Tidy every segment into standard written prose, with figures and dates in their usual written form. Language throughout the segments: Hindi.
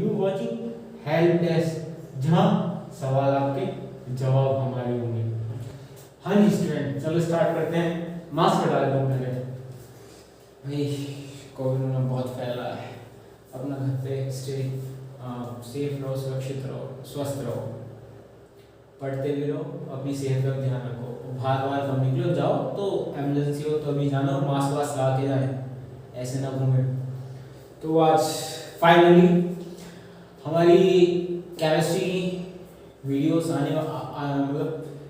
यू वॉचिंग हेल्प डेस्क, जहां सवाल आपके जवाब हमारे होंगे। हाँ जी स्टूडेंट, चलो स्टार्ट करते हैं। मास्क हटा देता हूँ पहले। भाई कोरोना बहुत फैला है, अपना घर पे स्टे सेफ रहो, सुरक्षित रहो, स्वस्थ रहो, पढ़ते भी रहो, अपनी सेहत का ध्यान रखो। बाहर बाहर कम निकलो, जाओ तो एमरजेंसी हो तो अभी जाना, और मास्क वास्क लगा के जाए, ऐसे ना घूमे। तो आज फाइनली हमारी केमिस्ट्री वीडियोस मतलब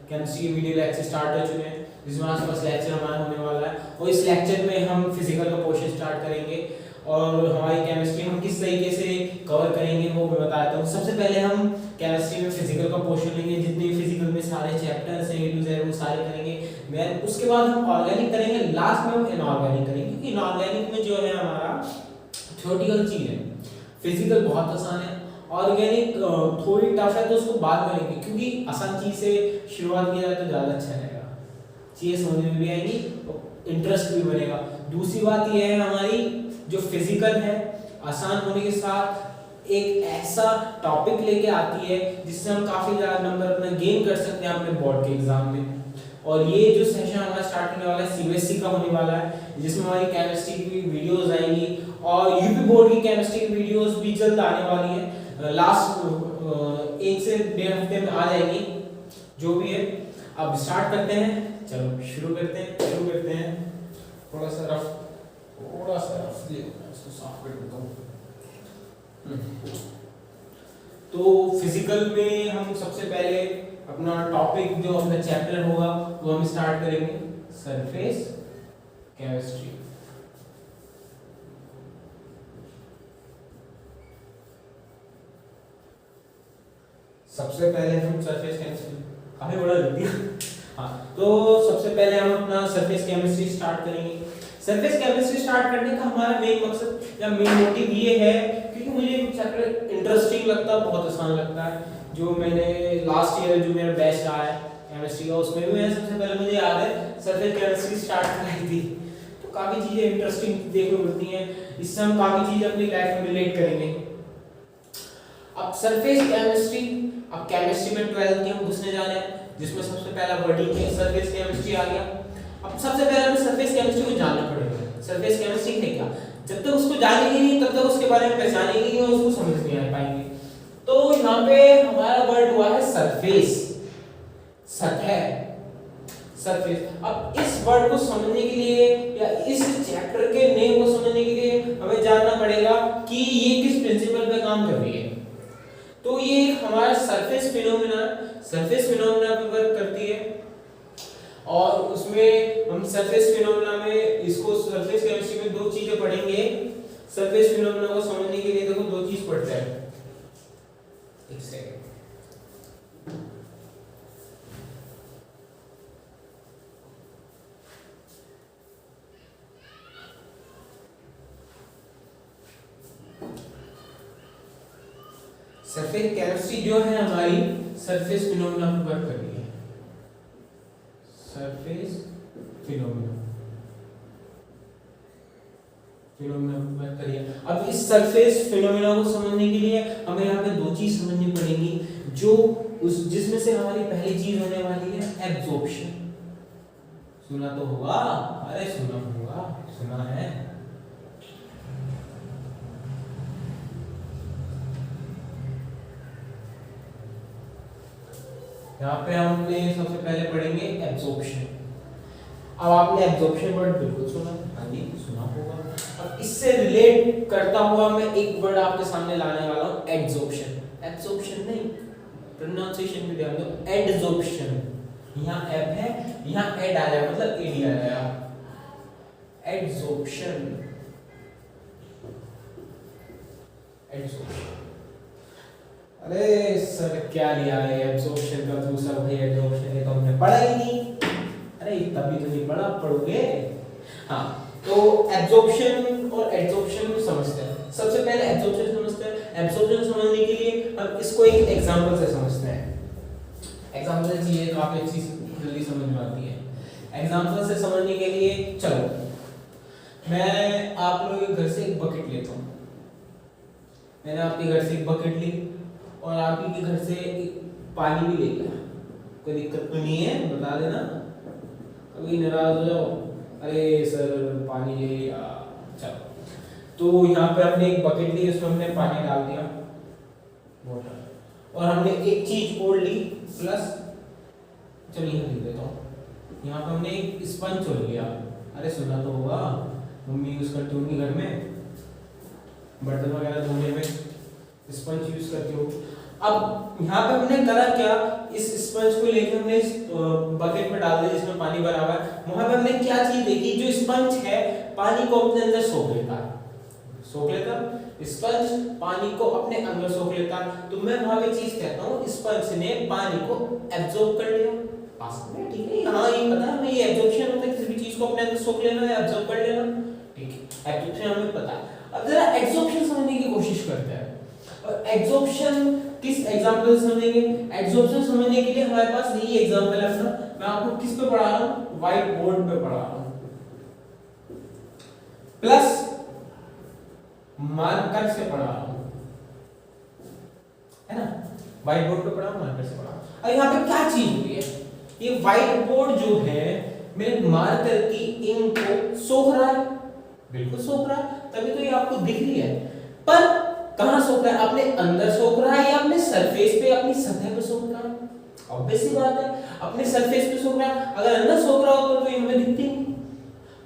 केमिस्ट्री की वीडियो लेक्चर स्टार्ट हो चुके हैं, जिसमें आज फर्स्ट लेक्चर हमारा होने वाला है। और इस लेक्चर में हम फिजिकल का पोर्शन स्टार्ट करेंगे, और हमारी केमिस्ट्री हम किस तरीके से कवर करेंगे वो मैं बताता हूँ। सबसे पहले हम केमिस्ट्री में फिजिकल का पोर्शन लेंगे, जितने फिजिकल में सारे चैप्टर्स हैं A to Z वो सारे करेंगे। मैं उसके बाद हम ऑर्गेनिक करेंगे, लास्ट में हम इनऑर्गेनिक करेंगे, क्योंकि इनऑर्गेनिक में जो है हमारा थ्योरेटिकल चीज है, फिजिकल बहुत आसान है, ऑर्गेनिक थोड़ी टफ है तो उसको बाद में लेंगे, क्योंकि आसान चीज से शुरुआत किया जाए तो ज़्यादा अच्छा रहेगा, चीज़ें समझ में भी आएंगी, इंटरेस्ट भी बनेगा। दूसरी बात यह है, हमारी जो फिजिकल है आसान होने के साथ एक ऐसा टॉपिक लेके आती है जिससे हम काफ़ी ज़्यादा नंबर अपना गेन कर सकते हैं अपने बोर्ड के एग्जाम में। और ये जो सेशन हमारा स्टार्ट होने वाला है CBSE का होने वाला है, जिसमें हमारी केमिस्ट्री की वीडियोस आएंगी, और यूपी बोर्ड की केमिस्ट्री की वीडियोस भी जल्द आने वाली है, लास्ट 1 से 1.5 हफ्ते में आ जाएगी, जो भी है। अब स्टार्ट करते हैं, चलो शुरू करते हैं। थोड़ा सा रफ इसको साफ कर देता हूँ। तो फिजिकल में हम सबसे पहले अपना टॉपिक जो अपना चैप्टर होगा वो हम स्टार्ट करेंगे, सरफेस केमिस्ट्री। सबसे पहले हम सरफेस केमिस्ट्री, काफी बड़ा लिख दिया। हाँ, तो सबसे पहले हम अपना सरफेस केमिस्ट्री स्टार्ट करेंगे। सरफेस केमिस्ट्री स्टार्ट करने का हमारा मेन मकसद या मेन मोटिव ये है, क्योंकि मुझे चैप्टर इंटरेस्टिंग लगता है, बहुत आसान लगता है। जो मैंने लास्ट ईयर जो मेरा बैच रहा है केमिस्ट्री का, उसमें भी मैं सबसे पहले मुझे याद है सरफेस केमिस्ट्री स्टार्ट कराई थी। तो काफ़ी चीज़ें इंटरेस्टिंग देखने को मिलती हैं, इससे हम काफ़ी चीज़ें अपनी लाइफ में रिलेट करेंगे। अब सरफेस केमिस्ट्री, अब केमिस्ट्री में 12th की हम घुसने जा रहे हैं, जिसमें सबसे पहला वर्डिंग है सरफेस केमिस्ट्री आ गया। अब सबसे पहले हमें सरफेस केमिस्ट्री को जानना पड़ेगा। सरफेस केमिस्ट्री है क्या? जब तक उसको जानेंगे नहीं तब तक उसके बारे में पहचानेंगे नहीं और उसको समझ नहीं आ पाएंगे। तो यहाँ पे हमारा वर्ड हुआ है सरफेस, सतह, सरफेस। अब इस वर्ड को समझने के लिए या इस चैप्टर के नेम को समझने के लिए हमें जानना पड़ेगा कि ये किस प्रिंसिपल पे काम कर रही है। तो ये हमारा सरफेस फिनोमेना पे वर्क करती है, और उसमें हम सरफेस फिनोमेना में इसको सरफेस केमिस्ट्री में 2 चीजें पढ़ेंगे। सरफेस फिनोमेना को समझने के लिए देखो 2 चीज पढ़ते हैं। एक सेकंड, सरफेस केमिस्ट्री जो है हमारी सरफेस फिनोमेना पर वर्क कर रही है। सरफेस फिनोमेना वर्क करिए। अब इस सरफेस फिनोमेना को समझने के लिए हमें यहाँ पे 2 चीज समझनी पड़ेंगी, जो जिसमें से हमारी पहली चीज होने वाली है एब्जॉर्प्शन। सुना तो होगा, अरे सुना है। यहाँ पे हमने सबसे पहले पढ़ेंगे एब्जॉर्प्शन। अब आपने एब्जॉर्प्शन वर्ड बिल्कुल सुना, हाँ जी सुना होगा। अब इससे रिलेट करता हुआ मैं एक वर्ड आपके सामने लाने वाला हूँ, एडजॉर्प्शन। एब्जॉर्प्शन नहीं, प्रोनाउंसिएशन पे ध्यान दो, एडजॉर्प्शन। यहाँ एब है, यहाँ एड आ जाएगा, मतलब एडी आ जाएगा, एडजॉर्प्शन। अरे सर क्या लिया है एब्जॉर्प्शन का दूसरा, भाई एब्जॉर्प्शन ये तो हमने पढ़ा ही नहीं। अरे तभी तो नहीं पढ़ा, पढ़ोगे। हाँ, तो एब्जॉर्प्शन और एडजॉर्प्शन समझते हैं। सबसे पहले एब्जॉर्प्शन समझते हैं। एब्जॉर्प्शन समझने के लिए हम इसको एक एग्जांपल से समझते हैं। एग्जांपल से चीजें काफी अच्छी जल्दी समझ में आती है। एग्जांपल से समझने के लिए चलो मैं आप लोगों के घर से एक बकेट लेता हूँ, मैंने आपके घर से एक बकेट ली और आप ही के घर से पानी भी ले लिया, कोई दिक्कत तो नहीं है, बता देना। कभी नाराज हो जाओ, अरे सर पानी ले लिया, चलो। तो यहाँ पे हमने एक बकेट ली, उसमें हमने पानी डाल दिया वाटर, और हमने एक चीज और ली प्लस, चलिए यहाँ लिख देता हूँ, यहाँ पे हमने एक स्पंज छोड़ लिया। अरे सुना तो होगा, मम्मी यूज करती होंगी घर में, बर्तन वगैरह धोने में स्पंज यूज करती हो। अब यहाँ पे हमने करा क्या, इस स्पंज को लेके हमने इस बकेट में डाल दिया जिसमें पानी भरा हुआ है। वहां पे हमने क्या चीज देखी, जो स्पंज है पानी को अपने अंदर सोख लेता है, सोख लेता, स्पंज पानी को अपने अंदर सोख लेता। तो मैं वहां पे चीज कहता हूँ, स्पंज ने पानी को एब्जॉर्ब कर लिया, पास में, ठीक है। हाँ ये पता है हमें, ये एब्जॉर्प्शन होता है, किसी भी चीज को अपने अंदर सोख लेना या एब्जॉर्ब कर लेना, ठीक है, एब्जॉर्प्शन हमें पता है। अब जरा एब्जॉर्प्शन समझने की कोशिश करते हैं। और एब्जॉर्प्शन किस एग्जांपल से समझेंगे, एब्जॉर्प्शन समझने के लिए हमारे पास यही एग्जांपल है अपना। मैं आपको किस पे पढ़ा रहा हूँ, व्हाइट बोर्ड पे पढ़ा रहा हूँ, प्लस मार्कर से पढ़ा रहा हूँ, है ना, व्हाइट बोर्ड पे पढ़ा हूँ, मार्कर से पढ़ा हूँ। अब यहाँ पे क्या चीज हुई है, ये व्हाइट बोर्ड जो है मेरे मार्कर की इंक को सोख रहा है, बिल्कुल सोख रहा है, तभी तो ये आपको दिख रही है। पर कहां सोख रहा है, अपने अंदर सोख रहा है या अपने सरफेस पे, अपनी सतह पे सोख रहा है? ऑब्वियस सी बात है, अपने सरफेस पे सोख रहा है। अगर अंदर सोख रहा होता तो ये हमें दिखती नहीं,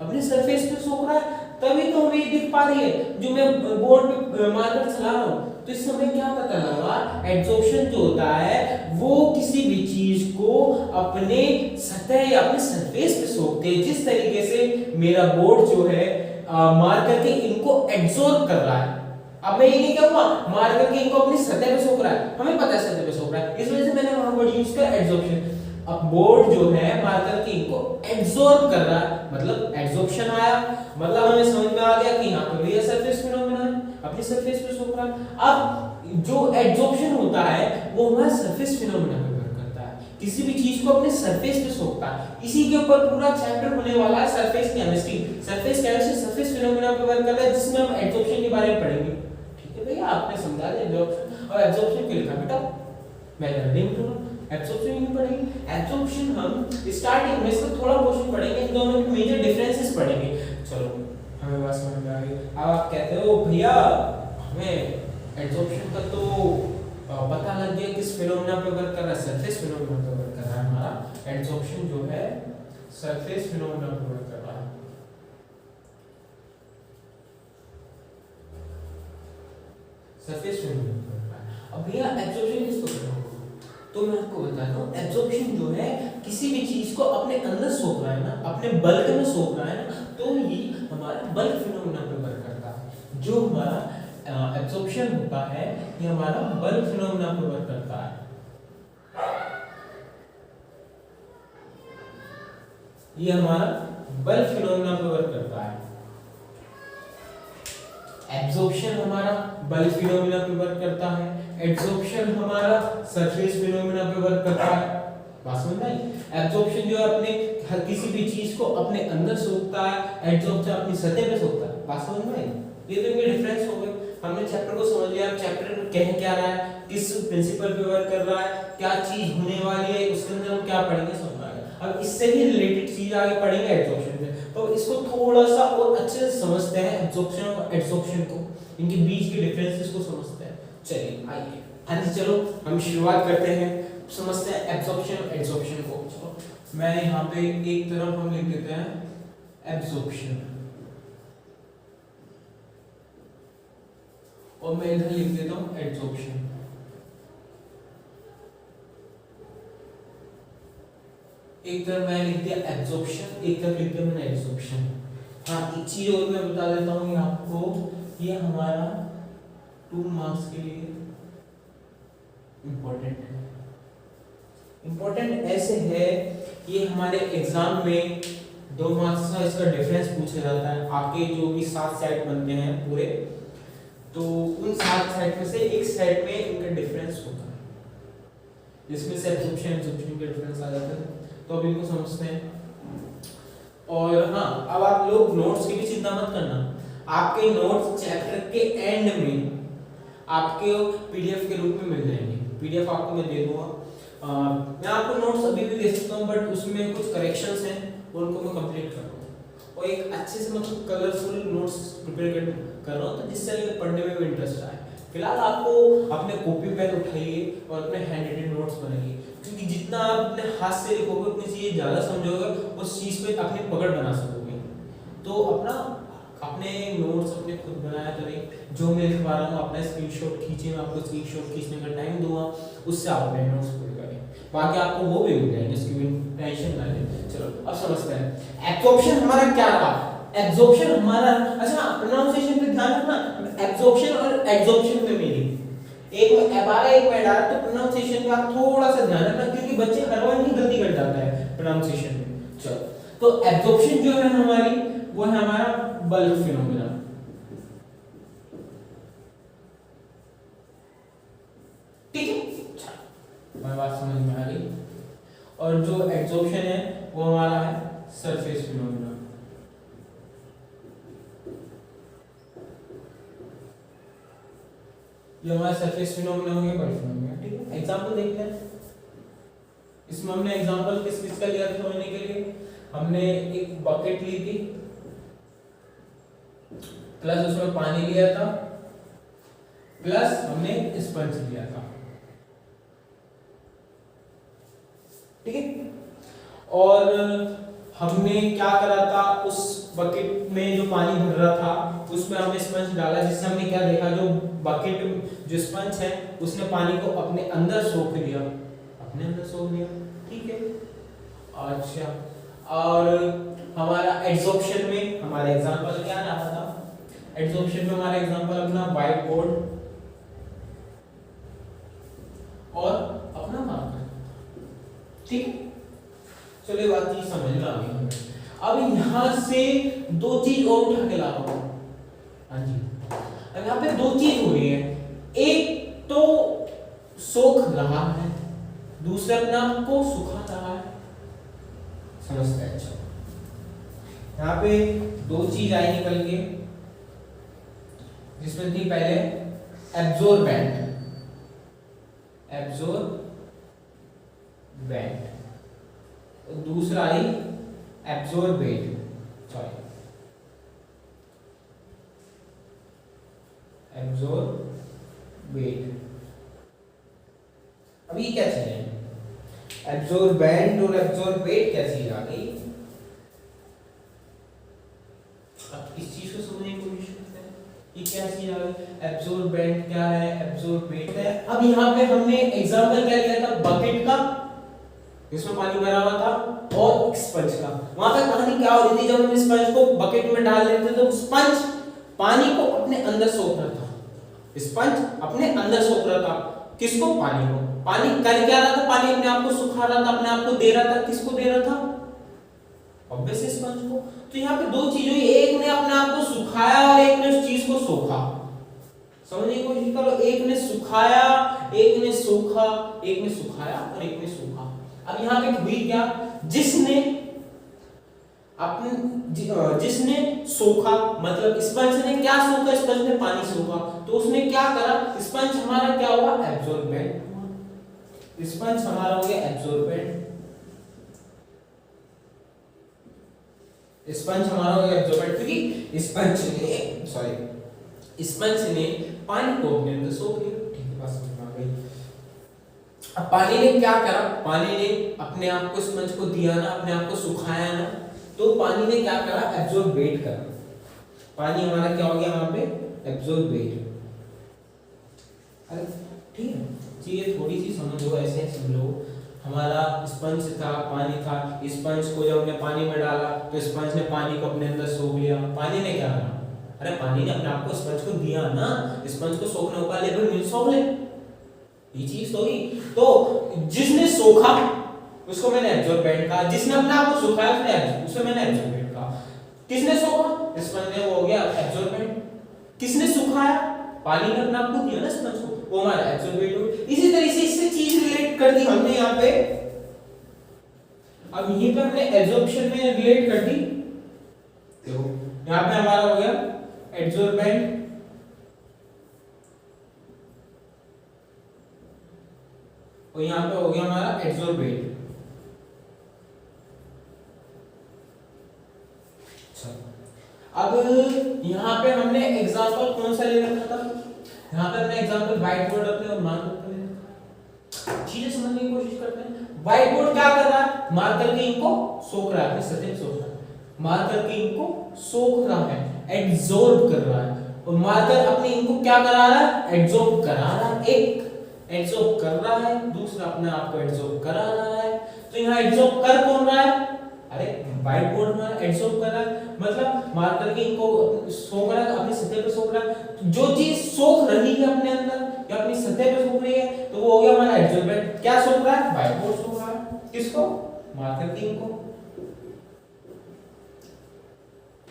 अपने सरफेस पे सोख रहा है तभी तो हमें ये दिख पा रही है। जो मैं बोर्ड पे मार्कर चला रहा हूं तो इस समय क्या पता लगा, एब्जॉर्प्शन जो होता है वो किसी भी चीज को अपने सतह या अपने सरफेस पे सोखते हैं। जिस तरीके से मेरा बोर्ड जो है मार्कर के इनको एब्जॉर्ब कर रहा है। अब मैं ये नहीं कहूंगा मार्कर के इनको अपनी सतह पे सोख रहा है, हमें पता है सतह पे सोख रहा है, इस वजह से मैंने वहां वर्ड यूज किया एब्जॉर्प्शन। अब बोर्ड जो है मार्कर की इनको एब्जॉर्ब कर रहा है, मतलब एब्जॉर्प्शन आया, मतलब हमें समझ में आ गया कि यहाँ पे भी सरफेस फिनोमेना है, अपनी सरफेस पे सोख रहा है। अब जो एब्जॉर्प्शन होता है वो हमारा सरफेस फिनोमेना पे वर्क करता है, किसी भी चीज को अपने सरफेस पे सोखता है। इसी के ऊपर पूरा चैप्टर होने वाला है, surface chemistry. Surface chemistry surface phenomena पे वर्क कर रहा है, जिसमें हम एब्जॉर्प्शन के बारे में पढ़ेंगे, ठीक है भैया। आपने समझा दिया एब्जॉर्प्शन, और एब्जॉर्प्शन क्यों लिखा बेटा, मैं नहीं बोलूंगा, एब्जॉर्प्शन नहीं पढ़ेंगे। एब्जॉर्प्शन हम स्टार्टिंग में इसका थोड़ा पोर्शन पढ़ेंगे, इन दोनों के मेजर डिफरेंसेस पढ़ेंगे। चलो हमें बात समझ में आ गई। अब आप कहते हो भैया हमें एब्जॉर्प्शन का तो पता लग गया किस फिनोमेना पे वर्क कर रहा है, सरफेस फिनोमेना पे वर्क कर रहा है। हमारा एब्जॉर्प्शन जो है सरफेस फिनोमेना पे वर्क कर रहा है, सरफेस फिनोमेना पे वर्क कर रहा है। अब भैया एब्जॉर्प्शन किसको करना होगा, तो मैं आपको बताता हूँ, एब्जॉर्प्शन जो है किसी भी चीज को अपने अंदर सोख रहा है ना, अपने बल्क में सोख रहा है ना, तो ये हमारा बल्क फिनोमेना पे वर्क करता है। जो हमारा एब्जॉर्प्शन होता है ये हमारा बल्क फिनोमेना पे वर्क करता है। ये हमारा बल्क फिनोमेना पे वर्क करता है। एब्जॉर्प्शन हमारा बल्क फिनोमेना पे वर्क करता है, एब्जॉर्प्शन हमारा सरफेस फिनोमेना पे वर्क करता है। बात समझ में आई? एब्जॉर्प्शन जो है अपने हर किसी भी चीज को अपने अंदर सोखता है, एब्जॉर्प्शन अपनी सतह पे सोखता है। बात समझ में आई? ये तो इनके डिफरेंस हो गए। हमने चैप्टर को समझ लिया, अब चैप्टर कह क्या रहा है, किस प्रिंसिपल पे वर्क कर रहा है, क्या चीज होने वाली है, उसके अंदर हम क्या पढ़ेंगे समझ में आ गया। अब इससे भी रिलेटेड चीज आगे पढ़ेंगे एब्जॉर्प्शन पे, तो इसको थोड़ा सा और अच्छे से समझते हैं, एब्जॉर्प्शन और एब्जॉर्प्शन को, इनके बीच के डिफरेंसेस को समझते हैं। चलिए आइए, हाँ जी चलो हम शुरुआत करते हैं, समझते हैं एब्जॉर्प्शन और एब्जॉर्प्शन को। चलो मैं यहाँ पे एक तरफ हम लिख देते हैं एब्जॉर्प्शन और मैं इधर लिख देता हूँ एब्जॉर्प्शन। एक तरफ मैं लिख दिया एब्जॉर्प्शन, एक तरफ लिख दिया मैंने एब्जॉर्प्शन। हाँ एक चीज और मैं बता देता हूँ आपको, ये हमारा 2 मार्क्स के लिए इम्पोर्टेंट है। इम्पोर्टेंट ऐसे है, ये हमारे एग्जाम में 2 मार्क्स का इसका डिफरेंस पूछा जाता है। आपके जो भी 7 सेट बनते हैं पूरे, तो उन 7 सेट में से एक सेट में इनका डिफरेंस होता है, जिसमें से एब्जॉर्प्शन के डिफरेंस आ जाते हैं। तो अब इनको समझते हैं। और हाँ अब आप लोग नोट्स की भी चिंता मत करना, आपके नोट्स चैप्टर के एंड में आपके पीडीएफ के रूप में मिल जाएंगे। पीडीएफ आपको मैं दे दूंगा। मैं आपको नोट्स अभी भी दे सकता हूँ, बट उसमें कुछ करेक्शंस हैं उनको मैं कंप्लीट कर रहा हूँ और एक अच्छे से मतलब कलरफुल नोट्स प्रिपेयर कर रहा हूँ, तो जिससे पढ़ने में भी इंटरेस्ट आए। फिलहाल आपको अपने कॉपी पेन उठाइए और अपने हैंड राइटेड नोट्स बनाइए, क्योंकि जितना आप अपने हाथ से लिखोगे उतनी चीज़ें ज़्यादा समझोगे, उस चीज़ पे अपनी पकड़ बना सकोगे। तो अपने नोट्स अपने खुद बनाया करें। जो मैं लिख पा रहा हूँ अपना स्क्रीनशॉट खींचे, मैं आपको स्क्रीनशॉट खींचने का टाइम दूंगा, उससे आप अपने नोट्स पूरे करें, बाकी आपको वो भी मिल जाएंगे, इसकी टेंशन ना लें। चलो अब समझते हैं एब्जॉर्प्शन हमारा क्या था। एब्जॉर्प्शन हमारा, अच्छा प्रोनाउंसिएशन पे ध्यान रखना, एब्जॉर्प्शन और एब्जॉर्प्शन में मीनिंग एक में एब आ रहा है एक में एड आ रहा है, तो प्रोनाउंसिएशन पे आप थोड़ा सा ध्यान रखना, क्योंकि बच्चे हर बार ही गलती कर जाता है प्रोनाउंसिएशन में। चलो तो एब्जॉर्प्शन जो है हमारी, वो है हमारा बल्क फिनोमेना। ठीक है, हमारी बात समझ में आ गई। और जो एब्जॉर्प्शन है वो हमारा है सरफेस फिनोमेना। ये हमारा सरफेस फिनोमेना हो गया, बल्क फिनोमेना। ठीक है, एग्जांपल देखते हैं। इसमें हमने एग्जांपल किस किस का लिया था समझने के लिए। हमने एक बकेट ली थी, प्लस उसमें पानी लिया था, प्लस हमने स्पंज लिया था। ठीक है, और हमने क्या करा था, उस बकेट में जो पानी भर रहा था उसमें हमने स्पंज डाला, जिससे हमने क्या देखा, जो बकेट जो स्पंज है उसने पानी को अपने अंदर सोख लिया, अपने अंदर सोख लिया। ठीक है, अच्छा और हमारा एड्सॉर्प्शन में हमारा एग्जांपल क्या रहा था। एड्सॉर्प्शन में हमारा एग्जांपल अपना व्हाइट बोर्ड और अपना मार्कर। ठीक है, चलो ये बात चीज समझ में आ गई हमें। अब यहां से दो चीज और उठा के ला रहा हूं। हाँ जी, अब यहाँ पे दो चीज हो रही है, एक तो सोख रहा है, दूसरा अपने आप को सुखा रहा है। समझते हैं। अच्छा यहाँ पे दो चीज आई निकल के, जिसमें थी पहले एब्जॉर्बेंट, और दूसरा आई एब्जॉर्बेट, सॉरी एब्जॉर्बेट। अब ये क्या चीज है, एब्जॉर्बेंट और एब्जॉर्बेट क्या चीज आ गई। अब इस चीज को समझने की कोशिश करते हैं, ये क्या चीज आ गई, एब्जॉर्बेंट क्या है, एब्जॉर्बेट है। अब यहाँ पे हमने एग्जांपल क्या लिया था, बकेट का जिसमें पानी भरा हुआ था, और स्पंज का। वहां पे कहानी क्या हो रही थी, जब हम स्पंज को बकेट में डाल देते तो स्पंज पानी को अपने अंदर सोख रहा था, स्पंज अपने अंदर सोख रहा था, किसको, पानी को। पानी कर क्या रहा था, पानी अपने आप को सुखा रहा था, अपने आप को दे रहा था, किसको दे रहा था, ऑब्वियसली स्पंज को। तो यहाँ पे दो चीज हुई, एक ने अपने आप को सुखाया और एक ने उस चीज को सोखा। समझने की कोशिश करो, एक ने सुखाया, एक ने सूखा, एक ने सुखाया और एक ने सूखा। अब यहाँ पे हुई क्या, जिसने सोखा, मतलब स्पंज ने क्या सोखा, स्पंज ने पानी सोखा, तो उसने क्या करा, स्पंज हमारा क्या हुआ, एब्जॉर्बेंट। स्पंज हमारा हो गया एब्जॉर्बेंट, स्पंज हमारा हो गया एब्जॉर्बेंट, क्योंकि स्पंज ने पानी को अपने अंदर सोख लिया। ठीक है, बात समझ में आ गई। अब पानी ने क्या करा, पानी ने अपने आप को स्पंज को दिया ना, अपने आप को सुखाया ना, तो पानी ने क्या करा, एब्जॉर्बेट करा। पानी हमारा क्या हो गया यहाँ पे, एब्जॉर्बेट। ठीक है, चीजें थोड़ी सी समझो, ऐसे समझो। हमारा स्पंज था, पानी था, स्पंज को जब हमने पानी में डाला तो स्पंज ने पानी को अपने अंदर सोख लिया। पानी ने क्या करा, अरे पानी ने अपने आप को स्पंज को दिया ना, स्पंज को सोखने का लेवल मिल सोख ले, ये चीज तो ही। तो जिसने सोखा उसको मैंने एब्जॉर्बेंट कहा, जिसने अपने आप को सुखाया उससे मैंने एब्जॉर्बेंट कहा। किसने सोखा, स्पंज ने, वो हो गया एब्जॉर्बेंट। किसने सुखाया, पानी ने अपने आप को दिया ना स्पंज को, वो हमारा एब्जॉर्बेट हो गया। इसी तरह से इससे चीज रिलेट कर दी हमने यहाँ पे। अब यहीं पे हमने एब्जॉर्प्शन में रिलेट कर दी, देखो यहाँ पे हमारा हो गया एब्जॉर्बेंट और यहाँ पे हो गया हमारा एड्सोर्बेट। अब यहाँ पे हमने एग्जांपल कौन सा ले रखा था? यहाँ पे हमने एग्जांपल व्हाइट बोर्ड अपने और मार्कर का ले रखा। चीजें समझने की कोशिश करते हैं। व्हाइट बोर्ड क्या कर रहा है? मार्कर के इंक को सोख रहा है, अपने सतह पे सोख रहा है। मार्कर के इंक को सोख रहा है, एब्जॉर्ब कर रहा है। और मार्कर अपने इंक को क्या करा रहा है? एब्जॉर्ब करा रहा है। एक एब्जॉर्ब कर रहा है, दूसरा अपने आप को एब्जॉर्ब करा रहा है। तो यहाँ एब्जॉर्ब कर कौन रहा है? अरे व्हाइट बोर्ड में एब्जॉर्ब कर रहा है, मतलब मार्कर के इंक को सोख रहा है, अपनी सतह पे सोख रहा है। जो चीज सोख रही है अपने अंदर या अपनी सतह पे सोख रही है, तो वो हो गया हमारा एब्जॉर्बेंट। क्या सोख रहा है? व्हाइट बोर्ड सोख रहा है। किसको? मार्कर के इंक को।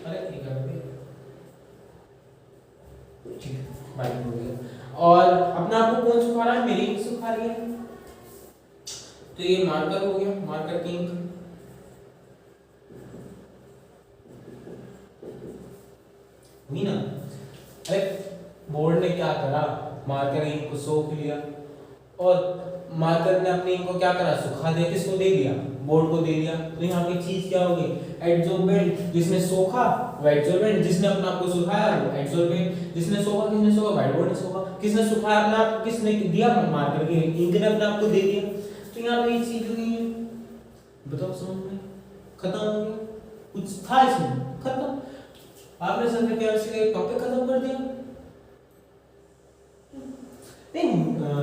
अरे ठीक है, ठीक है, व्हाइट बोर्ड। और अपने आप को कौन सुखा रहा है? मेरी इंक सुखा रही है। तो ये मार्कर हो गया, मार्कर की इंक। हुई ना? अरे बोर्ड ने क्या करा? मार्कर इंक को सोख लिया और मार्कर ने अपने इंक को क्या करा? सुखा दिया। किसको दे दिया? बोर्ड को दे दिया। तो यहाँ पे चीज क्या होगी? एड्सोर्बेंट। जिसने सोखा वो एड्सोर्बेंट, जिसने अपने आप को सुखाया वो एड्सोर्बेंट। जिसने सोखा, किसने सोखा? व्हाइट बोर्ड ने सोखा। किसने सुखाया अपने आप? किसने दिया? मार्कर के इंक ने अपने आप को दे दिया। तो यहाँ पे ये चीज हुई है। बताओ समझ में? खत्म हो गया? कुछ था इसमें? खत्म। आपने सब्जेक्ट केमिस्ट्री का टॉपिक खत्म कर दिया। नहीं,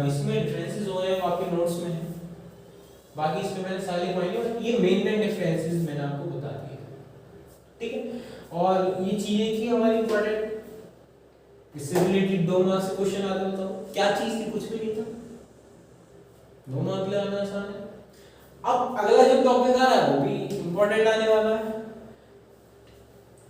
इसमें डिफरेंसेस हो रहे हैं आपके नोट्स में है। बाकी इसमें मैंने सारे पॉइंट, ये मेन डिफरेंसेस मैंने आपको बता दिए, ठीक है। और ये चीजें थी हमारी इंपॉर्टेंट, इससे रिलेटेड 2 मार्क्स से क्वेश्चन आते बताओ क्या चीज थी? कुछ भी नहीं था, 2 मार्क्स ले आना आसान है। अब अगला जो टॉपिक आ रहा है वो भी इंपॉर्टेंट आने वाला है,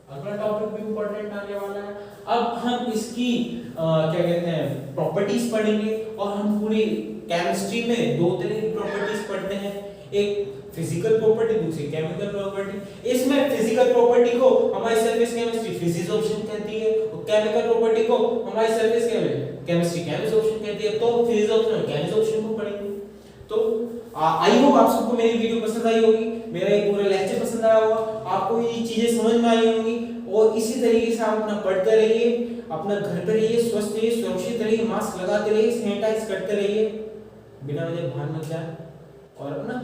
अगला टॉपिक भी इंपॉर्टेंट आने वाला है। अब हम इसकी क्या कहते हैं प्रॉपर्टीज पढ़ेंगे। और हम पूरी केमिस्ट्री में 2 तरह की प्रॉपर्टीज पढ़ते हैं, एक फिजिकल प्रॉपर्टी, दूसरी केमिकल प्रॉपर्टी। इसमें फिजिकल प्रॉपर्टी को हमारी सरफेस केमिस्ट्री फिजिक्सोशन कहती है और केमिकल प्रॉपर्टी को हमारी सरफेस केमिस्ट्री केमिसोशन कहती है। तो फिजिक्सोशन और केमिसोशन को पढ़ेंगे। तो आई होप आप सबको मेरी वीडियो पसंद आई होगी, मेरा ये पूरा लेक्चर पसंद आया होगा, आपको ये चीजें समझ में आई होंगी। और इसी तरीके से आप अपना पढ़ते रहिए, अपना घर पे रहिए, स्वस्थ रहिए, सुरक्षित रहिए, मास्क लगाते रहिए, सैनिटाइज करते रहिए, बिना वजह बाहर मत जाए। और अपना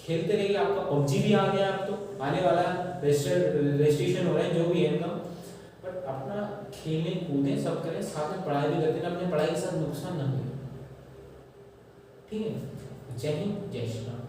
खेलते रहिए। आपका पबजी भी आ गया, अब तो आने वाला है, रजिस्ट्रेशन हो रहा है, जो भी है इनका। बट अपना खेलें कूदें सब करें, साथ में पढ़ाई भी करते हैं, अपने पढ़ाई के साथ नुकसान ना हो। ठीक है। जय हिंद, जय श्री राम।